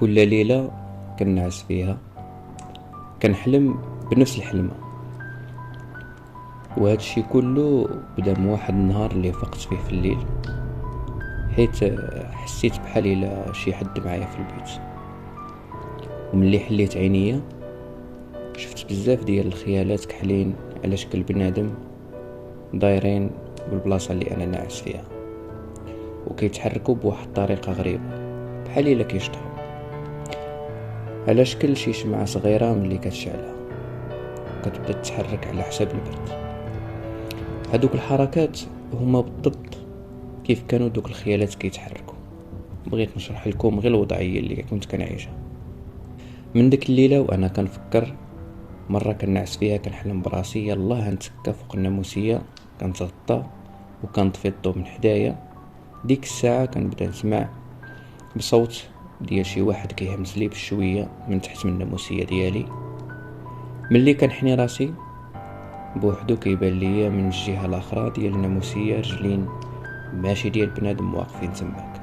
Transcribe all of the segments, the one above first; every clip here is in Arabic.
كل ليلة كنعس فيها كنحلم بنفس الحلمة، وهذا الشي كله بدا من واحد النهار اللي فقت فيه في الليل، حيت حسيت بحال الا شي حد معايا في البيت. وملي حليت عينيا شفت بزاف ديال الخيالات كحلين على شكل بنادم دايرين بالبلاصة اللي انا ناعس فيها، وكيتحركوا بواحد الطريقة غريبة بحال الا كيشطحوا على شكل شي شمعة صغيرة ملي كتشعلها كتبدا تتحرك على حساب البرد. هادوك الحركات هما بالضبط كيف كانوا دوك الخيالات كيتحركوا. بغيت نشرح لكم غير الوضعيه اللي كنت كنعيشها من ديك الليله، وانا كنفكر مره كنعس فيها كنحلم براسي يلاه نتسكى فوق الناموسيه، كنتغطى وكنطفي الضو من حدايا. ديك الساعه كنبدا نسمع بصوت ديال شي واحد كيهمس لي بشويه من تحت من الناموسيه ديالي. ملي كنحني راسي بوحدو كيبان ليا من الجهه الاخرى ديال الناموسيه رجلين ماشي ديال بنادم واقفين تماك.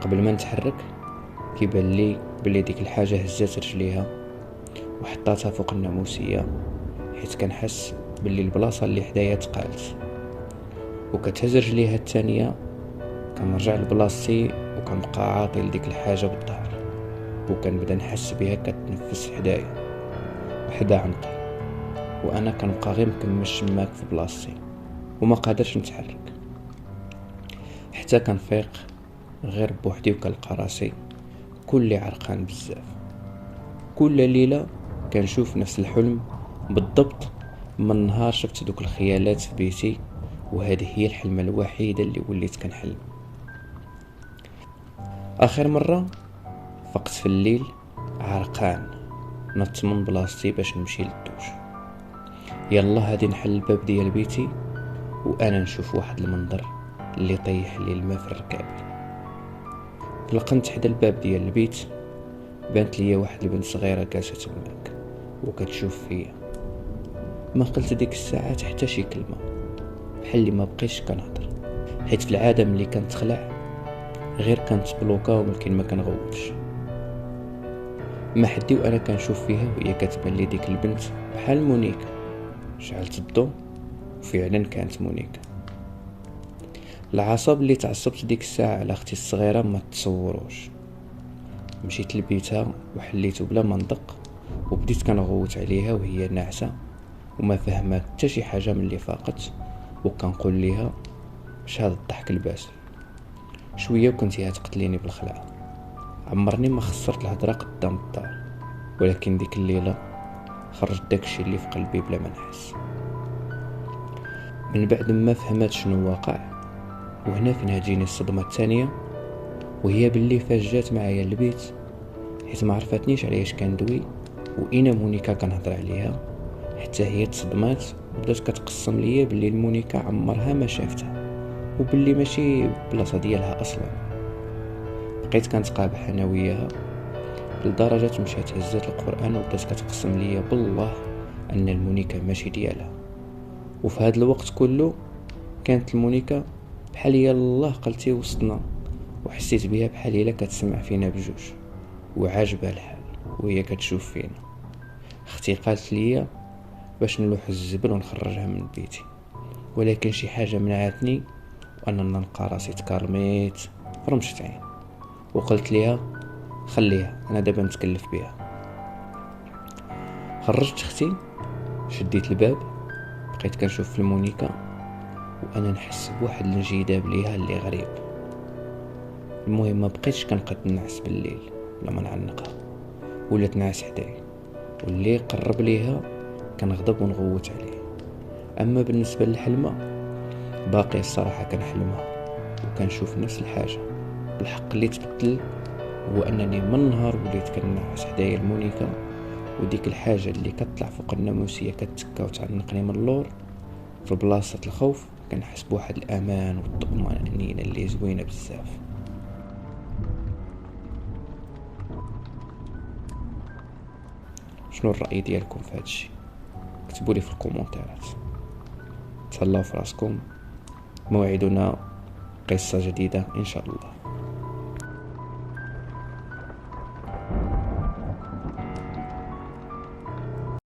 قبل ما نتحرك كيبان لي بلي ديك الحاجه هزات رجليها وحطاتها فوق الناموسيه، حيت كنحس بلي البلاصه اللي حدايا تقالت وكتهز رجليها الثانيه. كنرجع لبلاصتي وكنبقى عاطي لديك الحاجه بالظهر، وكنبدا نحس بها كتنفس حدايا وحدا عنقي، وانا كنبقى غير مكمش شماك في بلاصتي وما قادرش نتحرك حتى كنفيق غير بوحدي وكنلقى راسي كلي عرقان بزاف. كل ليله كنشوف نفس الحلم بالضبط من نهار شفت دوك الخيالات في بيتي، وهذه هي الحلمه الوحيده اللي وليت كنحلم. اخر مره فقت في الليل عرقان نط من بلاصتي باش نمشي للدوش. يلا هادي نحل الباب ديال بيتي وانا نشوف واحد المنظر اللي طيح لي الماء في ركابي. تلقنت حدا الباب ديال البيت، بانت ليا واحد البنت صغيره جالسه تماك وكتشوف فيا. ما قلت ديك الساعات حتى شي كلمه، بحال اللي ما بقيتش كنهضر، حيت في العاده ملي كنتخلع غير كانت بلوكا وممكن ما كنغوتش. ما حدي وانا كنشوف فيها وهي كتبان لي ديك البنت بحال مونيكا. شعلت الضو وفعلا كانت مونيكا. العصب اللي تعصبت ديك الساعه على اختي الصغيره ما تصوروش. مشيت لبيتها وحليته بلا ما ندق، وبديت كنغوت عليها وهي ناعسه وما فهمات حتى شي حاجه من اللي فاقت، وكنقول ليها اش هذا الضحك الباسل. شويه وكنتيها تقتليني بالخلعه. عمرني ما خسرت الهضره قدام الدار، ولكن ديك الليله خرجت داكشي اللي في قلبي بلا ما نحس. من بعد ما فهمت شنو واقع، وهنا فين هتجيني الصدمه الثانيه، وهي باللي فاش جات معايا البيت حيت ما عرفتنيش علاش كندوي واين مونيكا كنهضر عليها، حتى هي تصدمات وبدات كتقسم ليا باللي المونيكا عمرها ما شافتها وباللي ماشي بلاصه ديالها اصلا. بقيت كنتقابح انا وياها لدرجه مشات هزات القران وبدات كتقسم ليا بالله ان المونيكا ماشي ديالها. وفي هذا الوقت كله كانت المونيكا بحال يلاه قلتي وسطنا، وحسيت بها بحال الا كتسمع فينا بجوج وعاجبها الحال وهي كتشوف فينا. اختي قالت ليا باش نلوح الزبل ونخرجها من بيتي، ولكن شي حاجه منعتني واننا نلقى راسي تكرميت فرمشت عين، وقلت ليها خليها انا دابا نتكلف بها. خرجت اختي، شديت الباب، بقيت كنشوف في المونيكا وانا نحس بواحد الانجذاب ليها اللي غريب. المهم ما بقيتش كنقد نعس بالليل لما نعنقها ولا تنعس حدايا، واللي قرب ليها كنغضب ونغوت عليه. اما بالنسبه للحلمه باقي الصراحه كنحلمها وكنشوف نفس الحاجه. الحق اللي تبدل هو انني من نهار وليت كنعس حدايا المونيكا، وديك الحاجه اللي كتطلع فوق الناموسيه كتكا وتعنقني من اللور في بلاصه الخوف، كنحس بواحد الامان والطمانينه اللي زوينه بزاف. شنو الرأي ديالكم في هادشي؟ كتبوا لي في الكومونتيرات. تهلاو في راسكم، موعدنا قصة جديدة إن شاء الله.